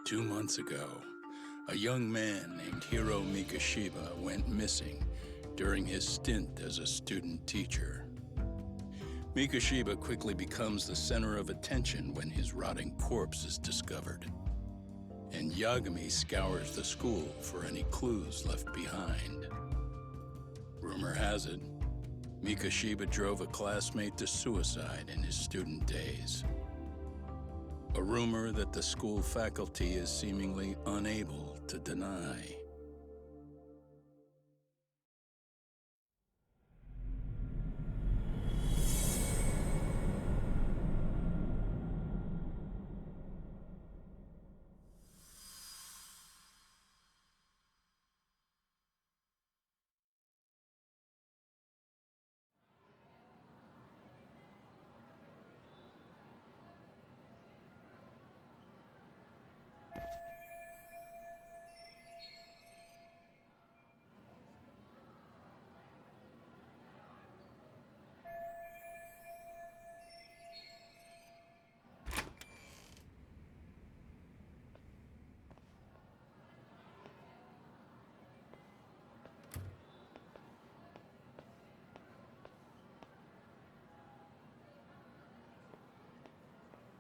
2 months ago, a young man named Hiro Mikashiba went missing during his stint as a student teacher. Mikashiba quickly becomes the center of attention when his rotting corpse is discovered, and Yagami scours the school for any clues left behind. Rumor has it, Mikashiba drove a classmate to suicide in his student days. A rumor that the school faculty is seemingly unable to deny.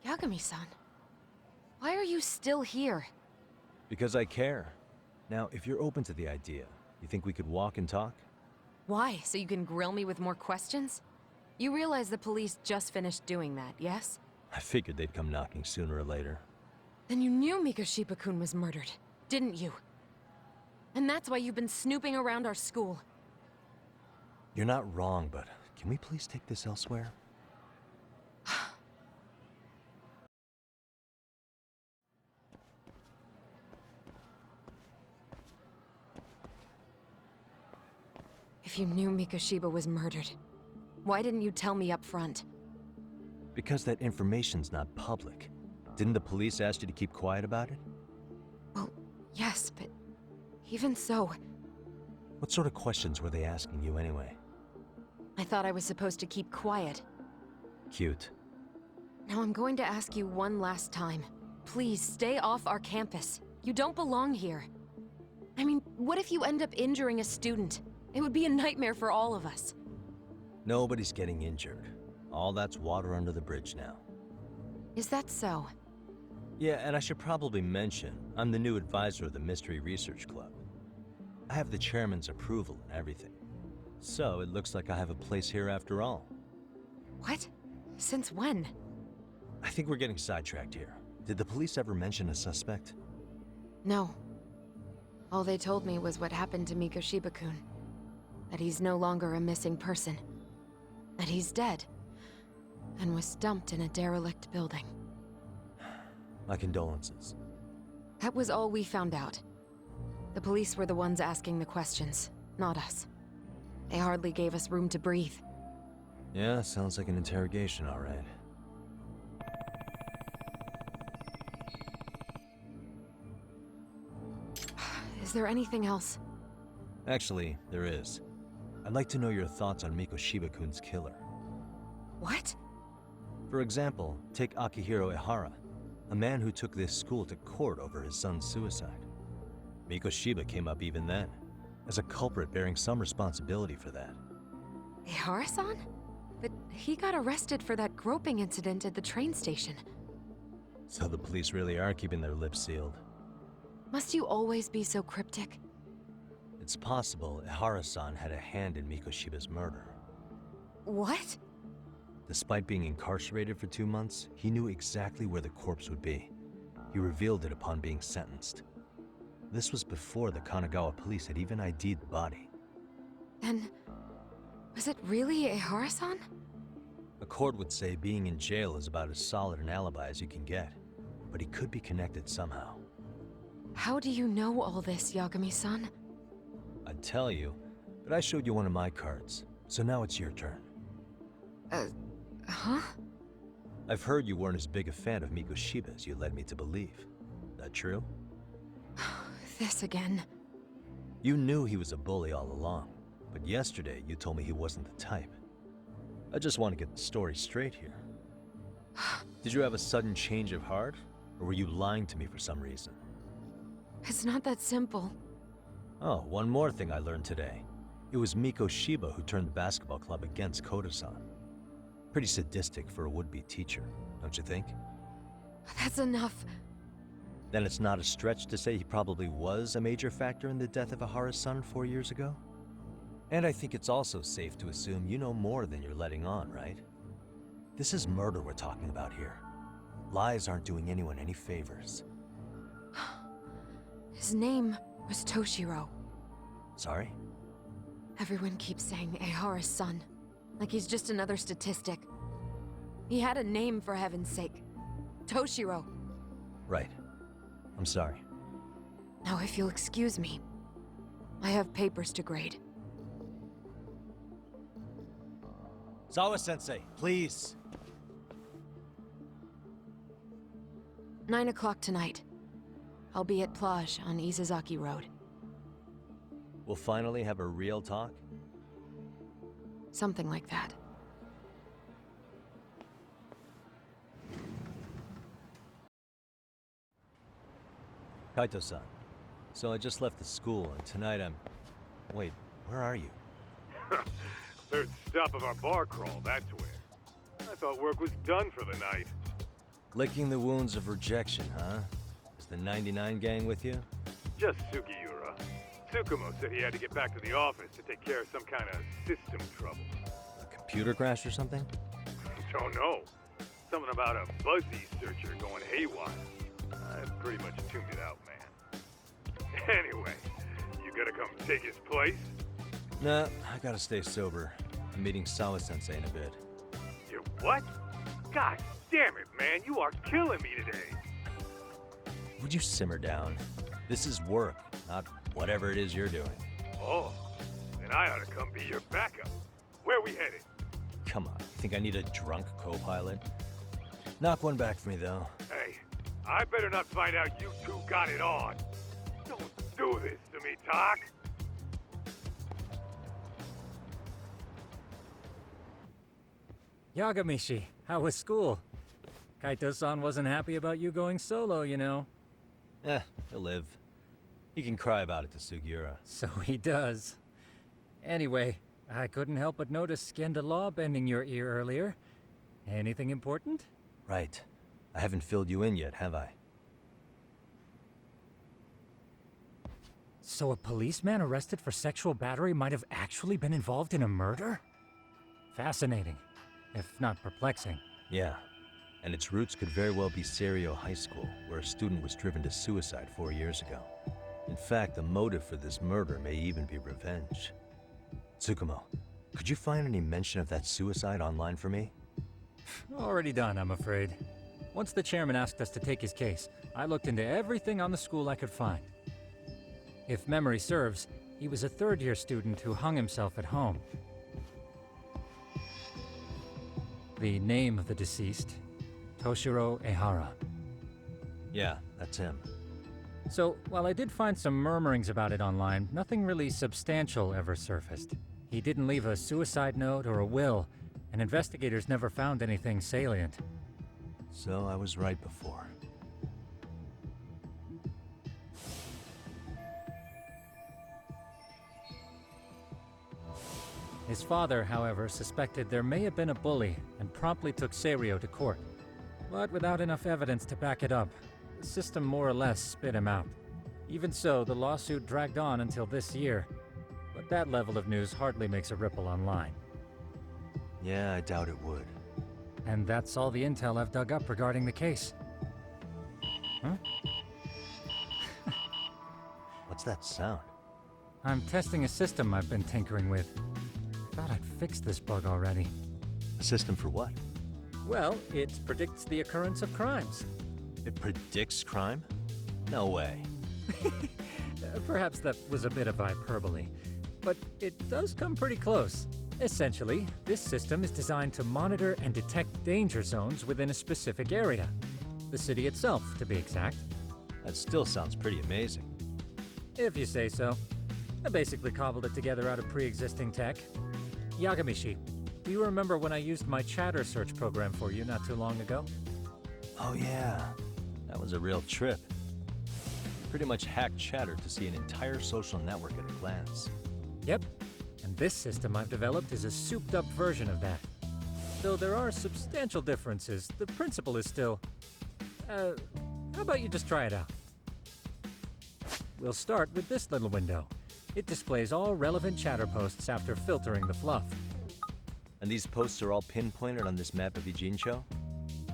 Yagami-san, why are you still here? Because I care. Now, if you're open to the idea, you think we could walk and talk? Why? So you can grill me with more questions? You realize the police just finished doing that, yes? I figured they'd come knocking sooner or later. Then you knew Mikashiba-kun was murdered, didn't you? And that's why you've been snooping around our school. You're not wrong, but can we please take this elsewhere? If you knew Mikashiba was murdered, why didn't you tell me up front? Because that information's not public. Didn't the police ask you to keep quiet about it? Well, yes, but even so... What sort of questions were they asking you anyway? I thought I was supposed to keep quiet. Cute. Now I'm going to ask you one last time. Please, stay off our campus. You don't belong here. I mean, what if you end up injuring a student? It would be a nightmare for all of us. Nobody's getting injured. All that's water under the bridge now. Is that so? Yeah, and I should probably mention, I'm the new advisor of the Mystery Research Club. I have the chairman's approval and everything. So it looks like I have a place here after all. What? Since when? I think we're getting sidetracked here. Did the police ever mention a suspect? No. All they told me was what happened to Mikashiba-kun. That he's no longer a missing person. That he's dead. And was dumped in a derelict building. My condolences. That was all we found out. The police were the ones asking the questions, not us. They hardly gave us room to breathe. Yeah, sounds like an interrogation, all right. Is there anything else? Actually, there is. I'd like to know your thoughts on Mikashiba-kun's killer. What? For example, take Akihiro Ehara, a man who took this school to court over his son's suicide. Mikashiba came up even then, as a culprit bearing some responsibility for that. Ehara-san? But he got arrested for that groping incident at the train station. So the police really are keeping their lips sealed. Must you always be so cryptic? It's possible Ehara-san had a hand in Mikashiba's murder. What? Despite being incarcerated for 2 months, he knew exactly where the corpse would be. He revealed it upon being sentenced. This was before the Kanagawa police had even ID'd the body. Then, was it really Ehara-san? A court would say being in jail is about as solid an alibi as you can get, but he could be connected somehow. How do you know all this, Yagami-san? I'd tell you, but I showed you one of my cards, so now it's your turn. Huh? I've heard you weren't as big a fan of Mikashiba as you led me to believe. That true? This again. You knew he was a bully all along, but yesterday you told me he wasn't the type. I just want to get the story straight here. Did you have a sudden change of heart? Or were you lying to me for some reason? It's not that simple. Oh, one more thing I learned today. It was Miko Shiba who turned the basketball club against Koda-san. Pretty sadistic for a would-be teacher, don't you think? That's enough. Then it's not a stretch to say he probably was a major factor in the death of Ihara's son 4 years ago? And I think it's also safe to assume you know more than you're letting on, right? This is murder we're talking about here. Lies aren't doing anyone any favors. His name was Toshiro. Sorry? Everyone keeps saying Ihara's son, like he's just another statistic. He had a name, for heaven's sake. Toshiro. Right. I'm sorry. Now, if you'll excuse me, I have papers to grade. Sawa-sensei, please! 9 o'clock tonight. I'll be at Plage on Isazaki Road. We'll finally have a real talk? Something like that. Kaito-san. So I just left the school, and tonight I'm... Wait, where are you? Third stop of our bar crawl, that's where. I thought work was done for the night. Licking the wounds of rejection, huh? Is the 99 gang with you? Just Sugiura. Tsukumo said he had to get back to the office to take care of some kind of system trouble. A computer crash or something? Don't know. Something about a Buzzy searcher going haywire. I pretty much tuned it out, man. Anyway, you gonna come take his place? Nah, I gotta stay sober. I'm meeting Sawa-sensei in a bit. You what? God damn it, man, you are killing me today. Would you simmer down? This is work, not whatever it is you're doing. Oh, then I ought to come be your backup. Where we headed? Come on, you think I need a drunk co-pilot? Knock one back for me, though. Hey, I better not find out you two got it on. Don't do this to me, Tak. Yagamishi, how was school? Kaito-san wasn't happy about you going solo, you know. He'll live. He can cry about it to Sugiura. So he does. Anyway, I couldn't help but notice Skenda Law bending your ear earlier. Anything important? Right. I haven't filled you in yet, have I? So a policeman arrested for sexual battery might have actually been involved in a murder? Fascinating, if not perplexing. Yeah. And its roots could very well be Serio High School, where a student was driven to suicide 4 years ago. In fact, the motive for this murder may even be revenge. Tsukumo, could you find any mention of that suicide online for me? Already done, I'm afraid. Once the chairman asked us to take his case, I looked into everything on the school I could find. If memory serves, he was a third-year student who hung himself at home. The name of the deceased, Toshiro Ihara. Yeah, that's him. So, while I did find some murmurings about it online, nothing really substantial ever surfaced. He didn't leave a suicide note or a will, and investigators never found anything salient. So I was right before. His father, however, suspected there may have been a bully and promptly took Serio to court. But without enough evidence to back it up, the system more or less spit him out. Even so, the lawsuit dragged on until this year. But that level of news hardly makes a ripple online. Yeah, I doubt it would. And that's all the intel I've dug up regarding the case. Huh? What's that sound? I'm testing a system I've been tinkering with. Thought I'd fixed this bug already. A system for what? Well, it predicts the occurrence of crimes. It predicts crime? No way. Perhaps that was a bit of hyperbole, but it does come pretty close. Essentially, this system is designed to monitor and detect danger zones within a specific area. The city itself, to be exact. That still sounds pretty amazing. If you say so. I basically cobbled it together out of pre-existing tech. Yagamishi, do you remember when I used my chatter search program for you not too long ago? Oh yeah. That was a real trip. Pretty much hacked chatter to see an entire social network at a glance. Yep, and this system I've developed is a souped-up version of that. Though there are substantial differences, the principle is still... how about you just try it out? We'll start with this little window. It displays all relevant chatter posts after filtering the fluff. And these posts are all pinpointed on this map of Ijincho?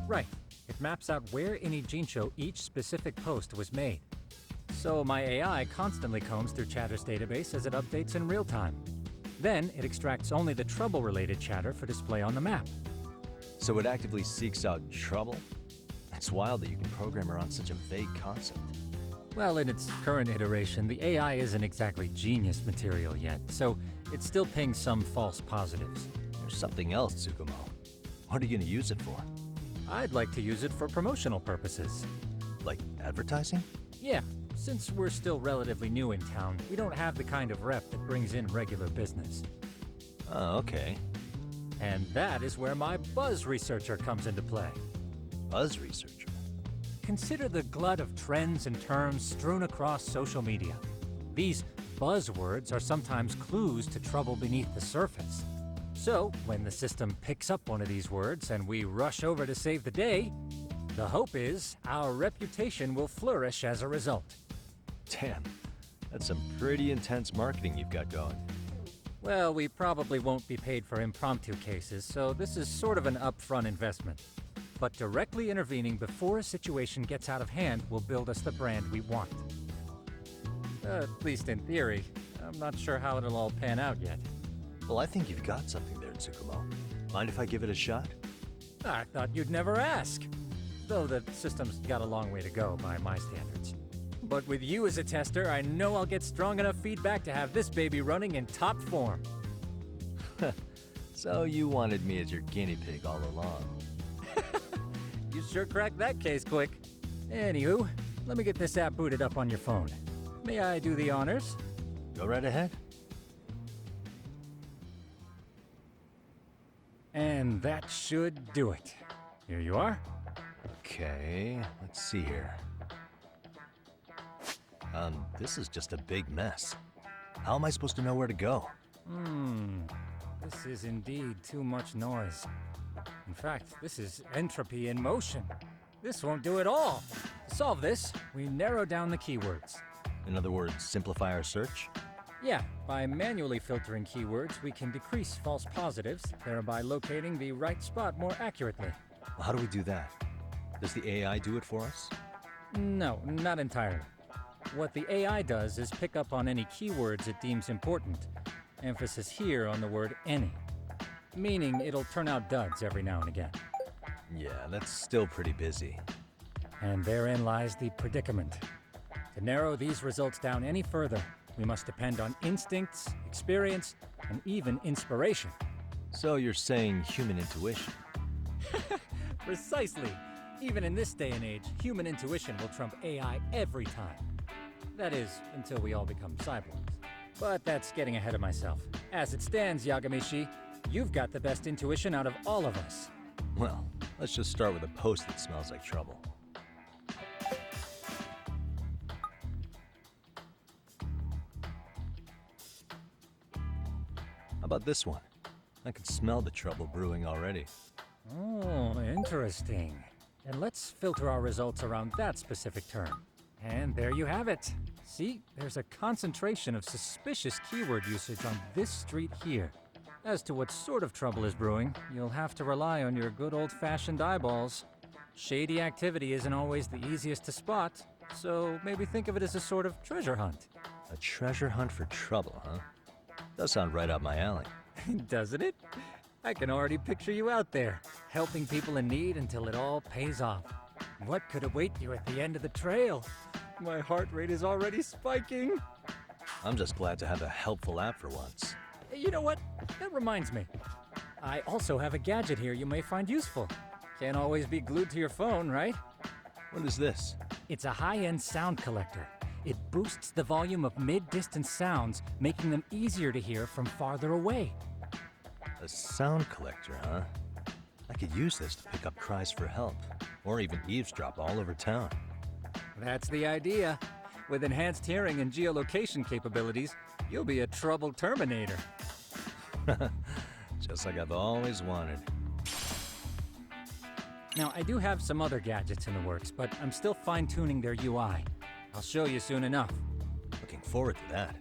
Right. It maps out where in Ijincho each specific post was made. So my AI constantly combs through Chatter's database as it updates in real time. Then it extracts only the trouble-related chatter for display on the map. So it actively seeks out trouble? It's wild that you can program around such a vague concept. Well, in its current iteration, the AI isn't exactly genius material yet, so it still pings some false positives. There's something else, Tsukumo. What are you gonna use it for? I'd like to use it for promotional purposes. Like advertising? Yeah, since we're still relatively new in town, we don't have the kind of rep that brings in regular business. Oh, okay. And that is where my buzz researcher comes into play. Buzz researcher? Consider the glut of trends and terms strewn across social media. These buzzwords are sometimes clues to trouble beneath the surface. So, when the system picks up one of these words and we rush over to save the day, the hope is our reputation will flourish as a result. Damn, that's some pretty intense marketing you've got going. Well, we probably won't be paid for impromptu cases, so this is sort of an upfront investment. But directly intervening before a situation gets out of hand will build us the brand we want. At least in theory. I'm not sure how it'll all pan out yet. Well, I think you've got something there, Tsukumo. Mind if I give it a shot? I thought you'd never ask. Though the system's got a long way to go by my standards. But with you as a tester, I know I'll get strong enough feedback to have this baby running in top form. So you wanted me as your guinea pig all along. You sure cracked that case quick. Anywho, let me get this app booted up on your phone. May I do the honors? Go right ahead. And that should do it. Here you are. Okay, let's see here. This is just a big mess. How am I supposed to know where to go? This is indeed too much noise. In fact, this is entropy in motion. This won't do it all. To solve this, we narrow down the keywords. In other words, simplify our search? Yeah, by manually filtering keywords, we can decrease false positives, thereby locating the right spot more accurately. How do we do that? Does the AI do it for us? No, not entirely. What the AI does is pick up on any keywords it deems important. Emphasis here on the word any. Meaning it'll turn out duds every now and again. Yeah, that's still pretty busy. And therein lies the predicament. To narrow these results down any further, we must depend on instincts, experience, and even inspiration. So you're saying human intuition? Precisely. Even in this day and age, human intuition will trump AI every time. That is, until we all become cyborgs. But that's getting ahead of myself. As it stands, Yagami-shi, you've got the best intuition out of all of us. Well, let's just start with a post that smells like trouble. How about this one? I can smell the trouble brewing already. Oh, interesting. And let's filter our results around that specific term. And there you have it. See, there's a concentration of suspicious keyword usage on this street here. As to what sort of trouble is brewing, you'll have to rely on your good old-fashioned eyeballs. Shady activity isn't always the easiest to spot, so maybe think of it as a sort of treasure hunt. A treasure hunt for trouble, huh? Does sound right up my alley. Doesn't it? I can already picture you out there, helping people in need until it all pays off. What could await you at the end of the trail? My heart rate is already spiking. I'm just glad to have a helpful app for once. You know what? That reminds me. I also have a gadget here you may find useful. Can't always be glued to your phone, right? What is this? It's a high-end sound collector. It boosts the volume of mid-distance sounds, making them easier to hear from farther away. A sound collector, huh? I could use this to pick up cries for help, or even eavesdrop all over town. That's the idea. With enhanced hearing and geolocation capabilities, you'll be a trouble terminator. Just like I've always wanted. Now, I do have some other gadgets in the works, but I'm still fine-tuning their UI. I'll show you soon enough. Looking forward to that.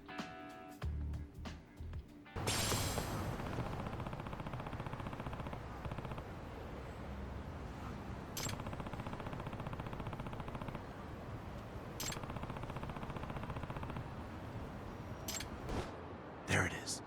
There it is.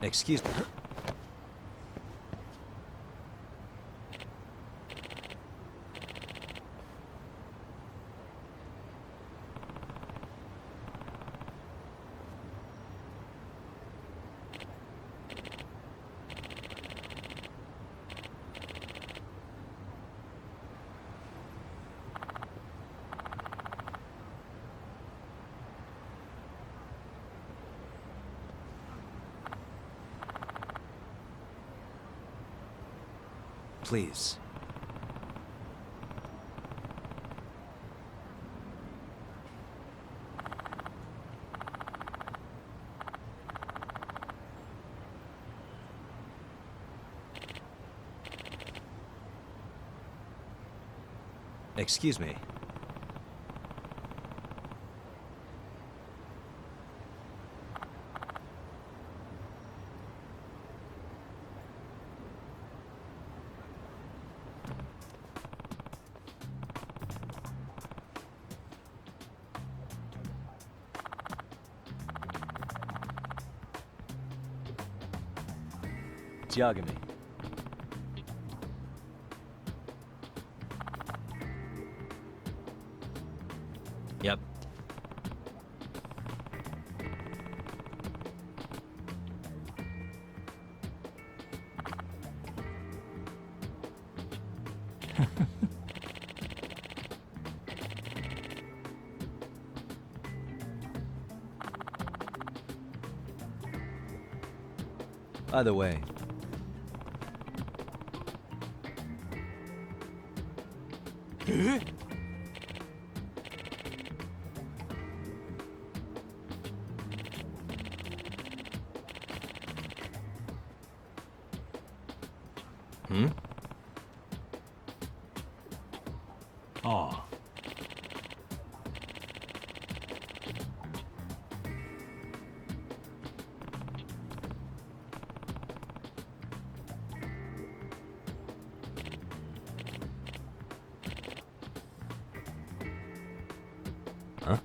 Excuse me. Please. Excuse me. It's Yagami. Yep. By the way, Oh. Huh?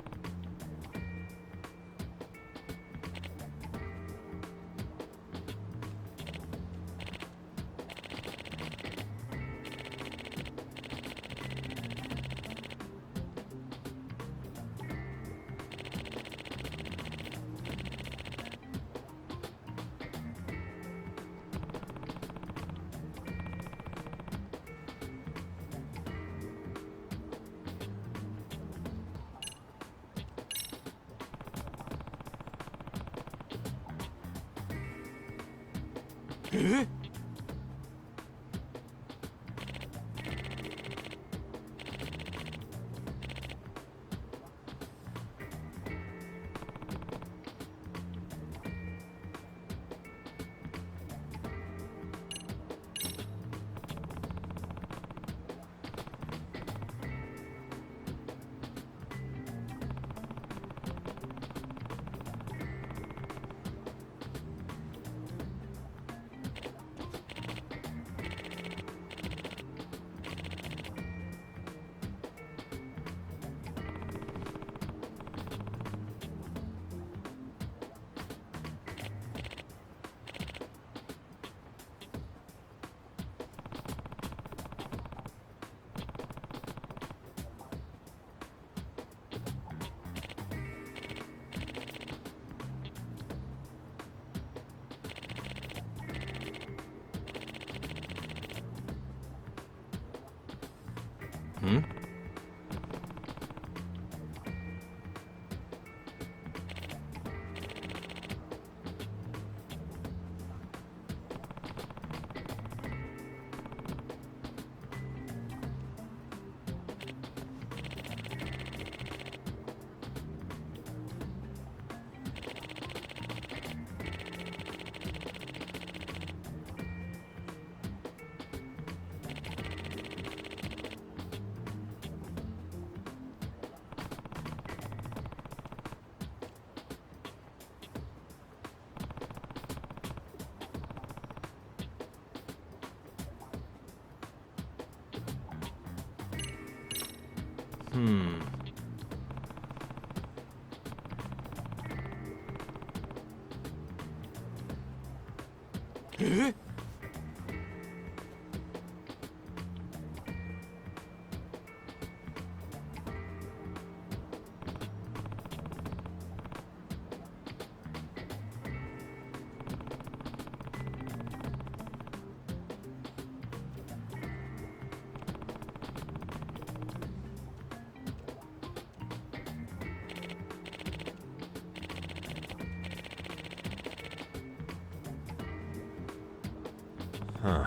Huh.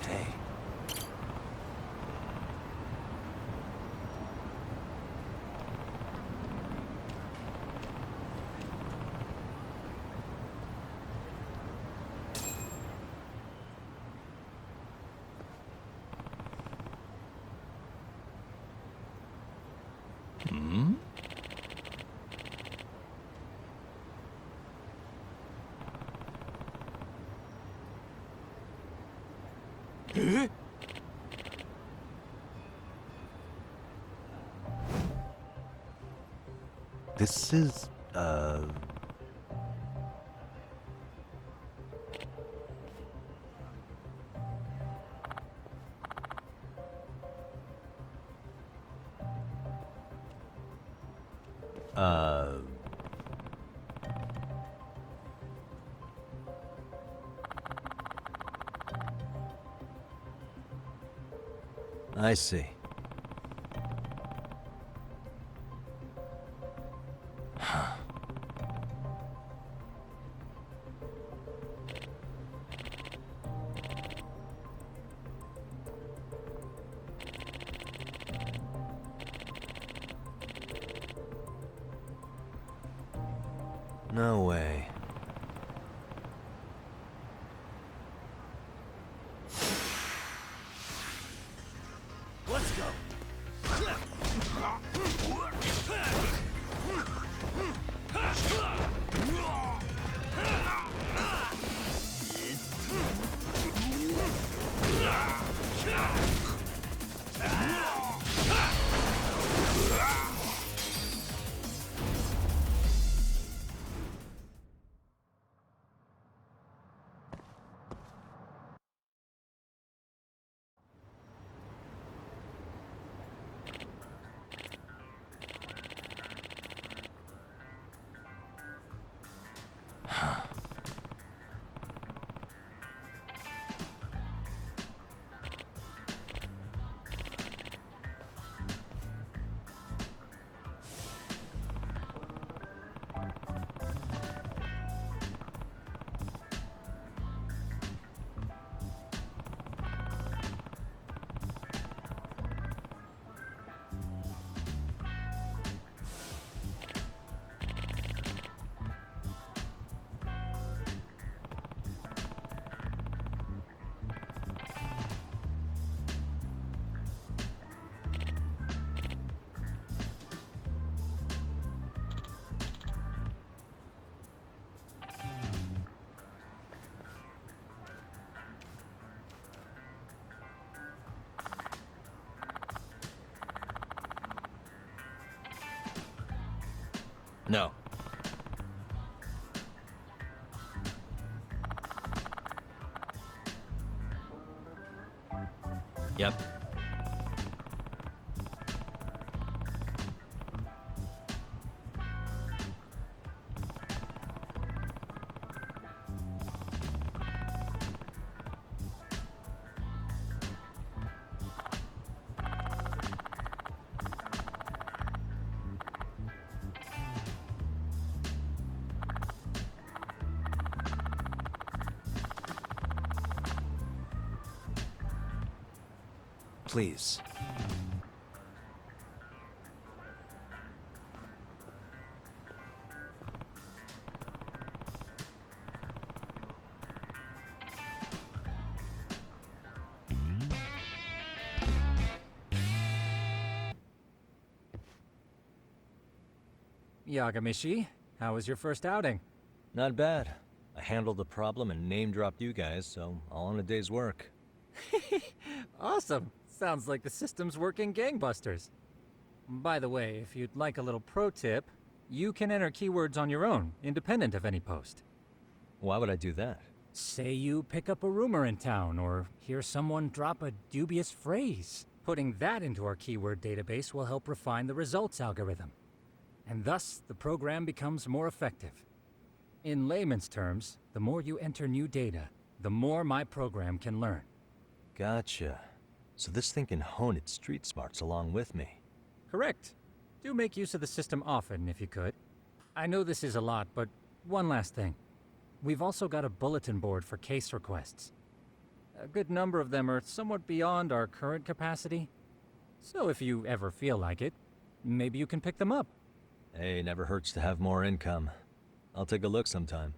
Hey. Hmm? This is, I see. No way. Let's go. No. Yep. Please. Yagami-shi, how was your first outing? Not bad. I handled the problem and name-dropped you guys, so all in a day's work. Awesome. Sounds like the system's working gangbusters. By the way, if you'd like a little pro tip, you can enter keywords on your own, independent of any post. Why would I do that? Say you pick up a rumor in town, or hear someone drop a dubious phrase. Putting that into our keyword database will help refine the results algorithm. And thus, the program becomes more effective. In layman's terms, the more you enter new data, the more my program can learn. Gotcha. So this thing can hone its street smarts along with me. Correct. Do make use of the system often, if you could. I know this is a lot, but one last thing. We've also got a bulletin board for case requests. A good number of them are somewhat beyond our current capacity. So if you ever feel like it, maybe you can pick them up. Hey, never hurts to have more income. I'll take a look sometime.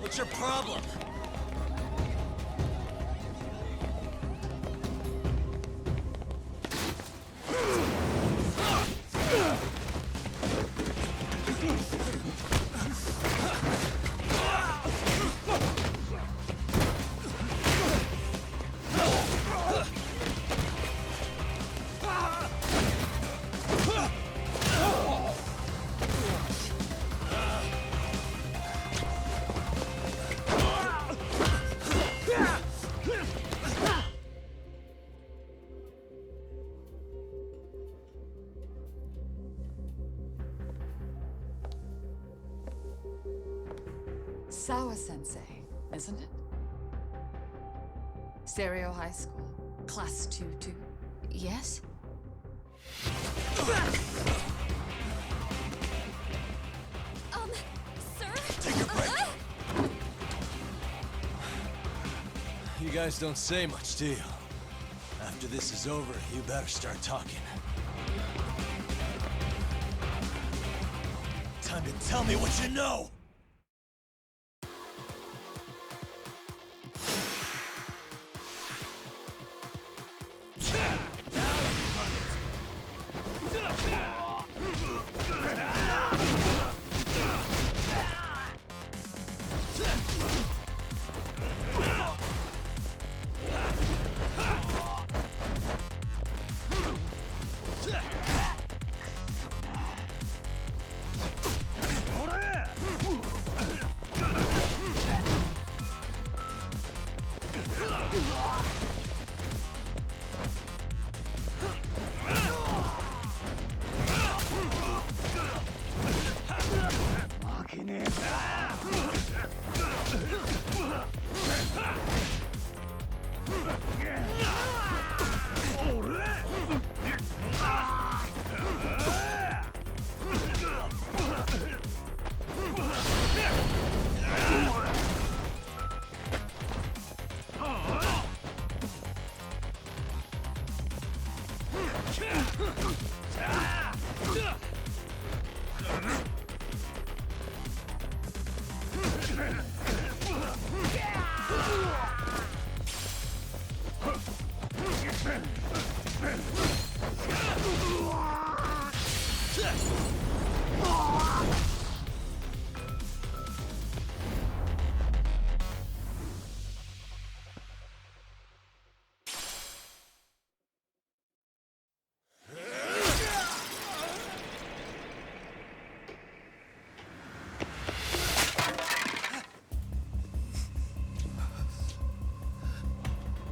What's your problem? Sawa-sensei, isn't it? Stereo High School, Class 2-2. Yes? Sir? Take a break. You guys don't say much, do you? After this is over, you better start talking. Time to tell me what you know!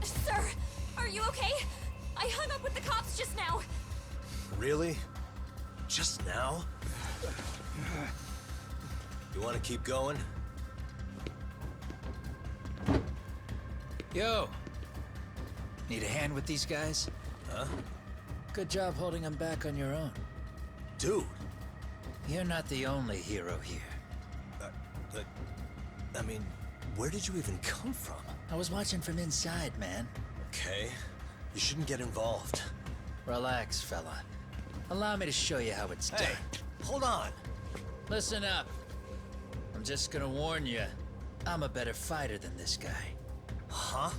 Sir, are you okay? I hung up with the cops just now. Really? Just now? You want to keep going? Yo! Need a hand with these guys? Huh? Good job holding them back on your own. Dude! You're not the only hero here. I mean, where did you even come from? I was watching from inside, man. Okay. You shouldn't get involved. Relax, fella. Allow me to show you how it's done. Hey, hold on! Listen up. I'm just gonna warn you. I'm a better fighter than this guy. Huh?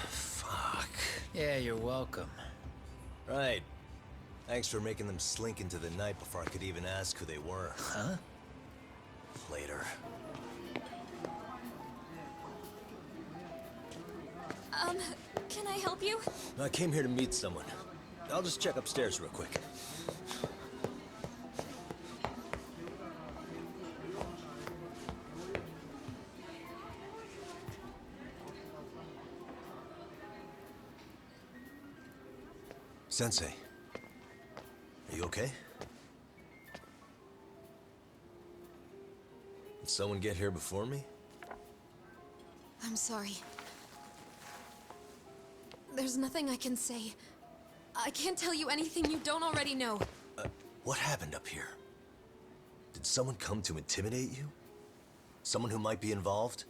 Fuck. Yeah, you're welcome. Right. Thanks for making them slink into the night before I could even ask who they were. Huh? Later. Can I help you? I came here to meet someone. I'll just check upstairs real quick. Sensei, are you okay? Did someone get here before me? I'm sorry. There's nothing I can say. I can't tell you anything you don't already know. What happened up here? Did someone come to intimidate you? Someone who might be involved?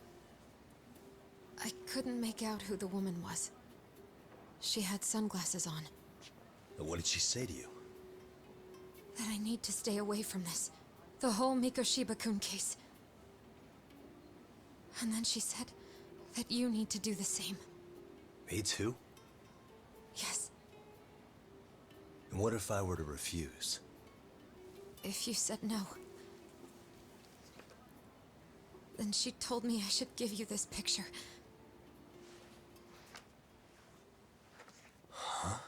I couldn't make out who the woman was. She had sunglasses on. What did she say to you? That I need to stay away from this. The whole Mikoshiba-kun case. And then she said that you need to do the same. Me too? Yes. And what if I were to refuse? If you said no. Then she told me I should give you this picture. Huh?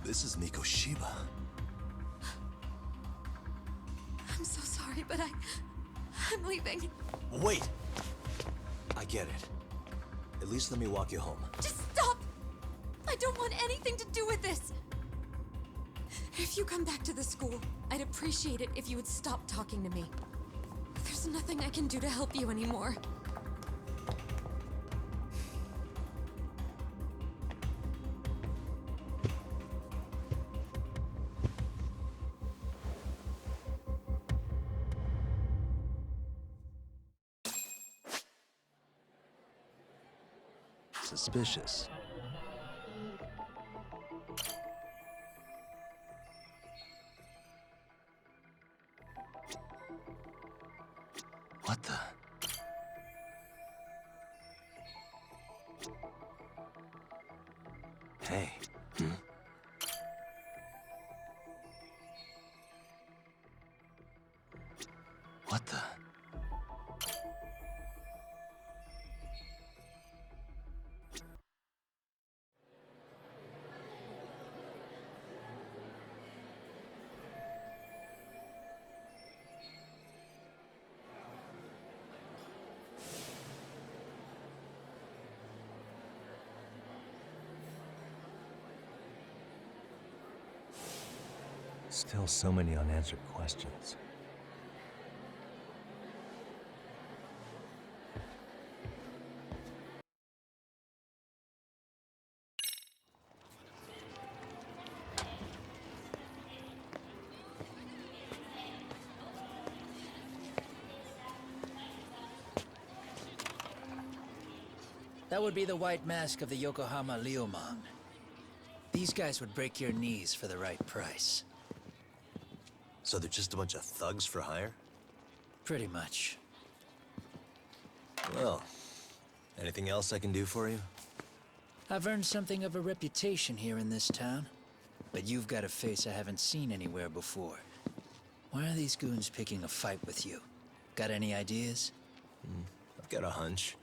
This is Mikoshiba. I'm so sorry, but I'm leaving. Wait! I get it. At least let me walk you home. Just stop! I don't want anything to do with this! If you come back to the school, I'd appreciate it if you would stop talking to me. There's nothing I can do to help you anymore. Suspicious. What the? Hey. What the? Still so many unanswered questions. That would be the white mask of the Yokohama Liumang. These guys would break your knees for the right price. So they're just a bunch of thugs for hire? Pretty much. Well, anything else I can do for you? I've earned something of a reputation here in this town. But you've got a face I haven't seen anywhere before. Why are these goons picking a fight with you? Got any ideas? I've got a hunch,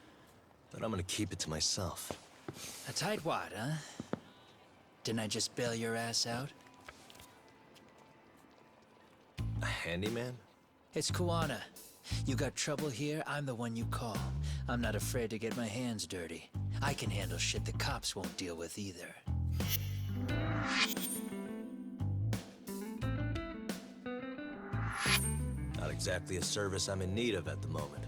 but I'm gonna keep it to myself. A tightwad, huh? Didn't I just bail your ass out? A handyman? It's Kuwana. You got trouble here, I'm the one you call. I'm not afraid to get my hands dirty. I can handle shit the cops won't deal with either. exactly a service I'm in need of at the moment.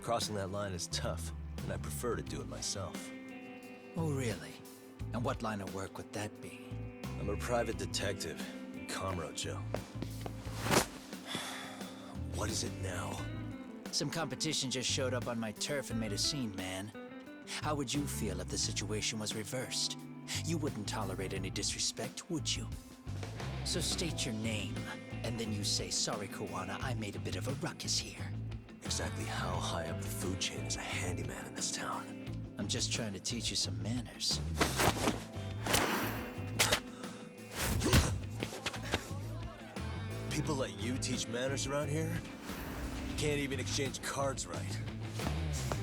Crossing that line is tough, and I prefer to do it myself. Oh, really? And what line of work would that be? I'm a private detective in Kamurocho. What is it now? Some competition just showed up on my turf and made a scene, man. How would you feel if the situation was reversed? You wouldn't tolerate any disrespect, would you? So state your name, and then you say, "Sorry, Kuwana, I made a bit of a ruckus here." Exactly how high up the food chain is a handyman in this town? I'm just trying to teach you some manners. People like you teach manners around here? You can't even exchange cards right.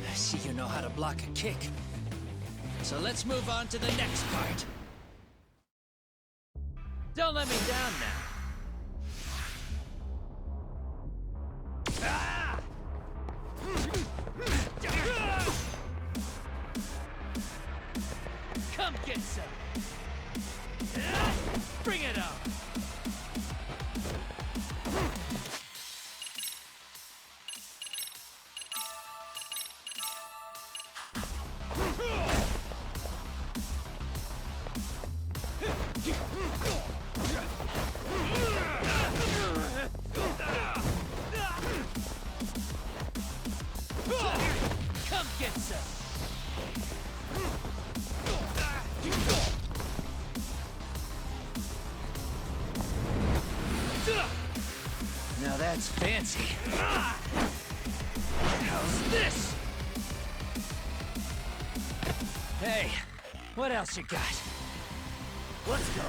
I see you know how to block a kick. So let's move on to the next part. Don't let me down now. Come get some. Bring it on. Come get some. Now that's fancy. How's this? Hey, what else you got? Let's go.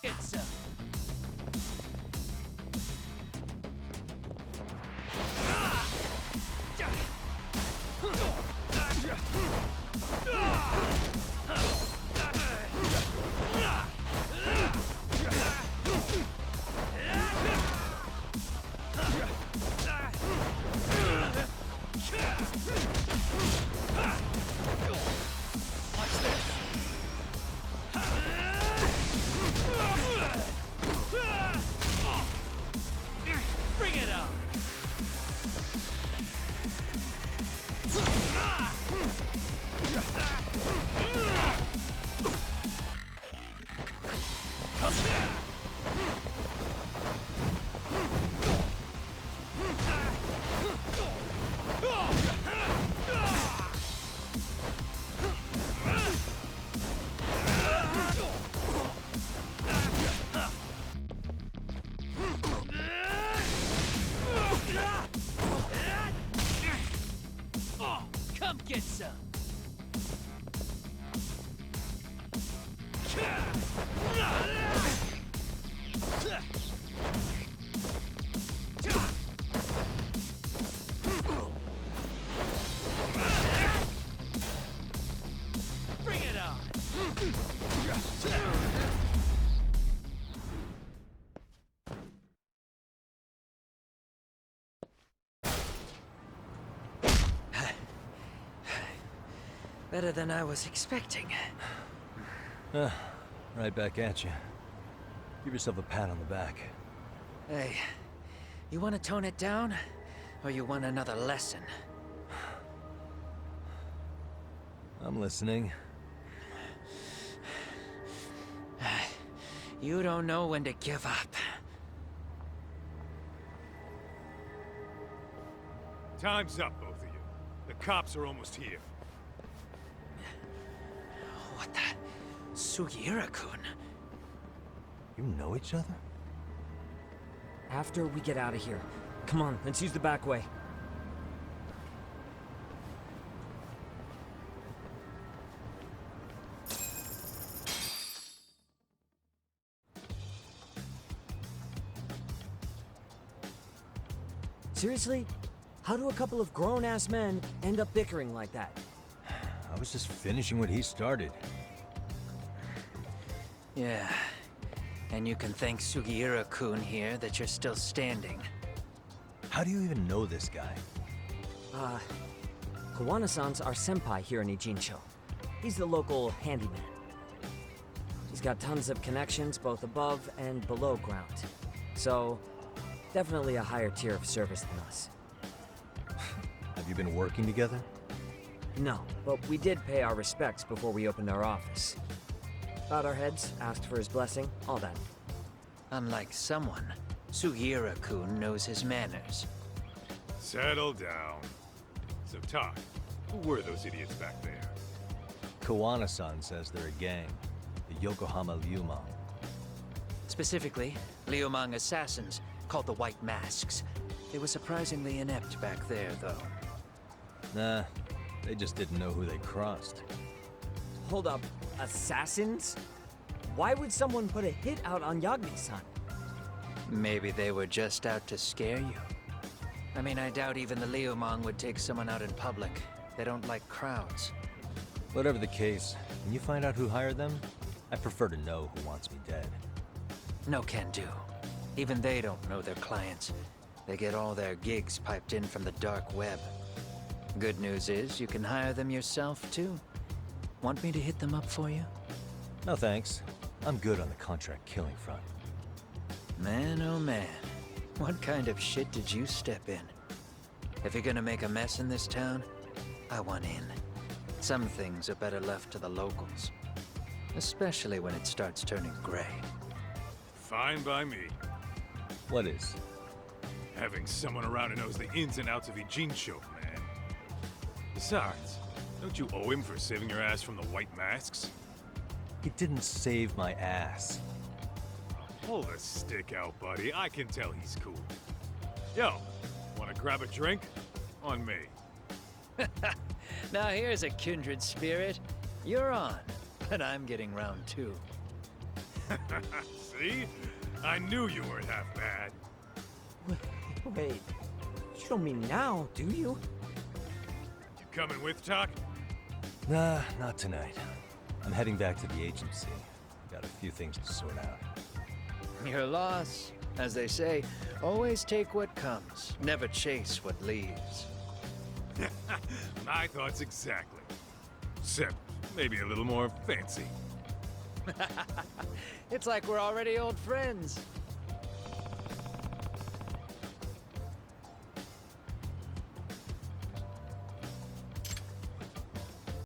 Get some. Bring it on. Come get some. Bring it on. Better than I was expecting. Right back at you. Give yourself a pat on the back. Hey, you want to tone it down? Or you want another lesson? I'm listening. You don't know when to give up. Time's up, both of you. The cops are almost here. What the? Sugiura-kun? You know each other? After we get out of here. Come on, let's use the back way. Seriously? How do a couple of grown-ass men end up bickering like that? I was just finishing what he started. Yeah. And you can thank Sugiura-kun here that you're still standing. How do you even know this guy? Kuwana-san's our senpai here in Ijincho. He's the local handyman. He's got tons of connections both above and below ground. So, definitely a higher tier of service than us. Have you been working together? No, but we did pay our respects before we opened our office. Bowed our heads, asked for his blessing, all that. Unlike someone, Sugiura-kun knows his manners. Settle down. So, Tak, who were those idiots back there? Kuwana-san says they're a gang. The Yokohama Liumang. Specifically, Liumang assassins, called the White Masks. They were surprisingly inept back there, though. Nah, they just didn't know who they crossed. Hold up, assassins? Why would someone put a hit out on Yagami-san? Maybe they were just out to scare you. I mean, I doubt even the Liumang would take someone out in public. They don't like crowds. Whatever the case, when you find out who hired them, I prefer to know who wants me dead. No can do. Even they don't know their clients. They get all their gigs piped in from the dark web. Good news is, you can hire them yourself, too. Want me to hit them up for you? No thanks. I'm good on the contract killing front. Man, oh man. What kind of shit did you step in? If you're gonna make a mess in this town, I want in. Some things are better left to the locals. Especially when it starts turning gray. Fine by me. What is? Having someone around who knows the ins and outs of Ijincho, man. Besides, don't you owe him for saving your ass from the White Masks? He didn't save my ass. Pull the stick out, buddy. I can tell he's cool. Yo, wanna grab a drink? On me. Now here's a kindred spirit. You're on, but I'm getting round two. See? I knew you weren't half bad. Wait, you don't mean now, do you? You coming with, Tak? Nah, not tonight. I'm heading back to the agency. Got a few things to sort out. Your loss. As they say, always take what comes, never chase what leaves. My thoughts exactly. Except maybe a little more fancy. It's like we're already old friends.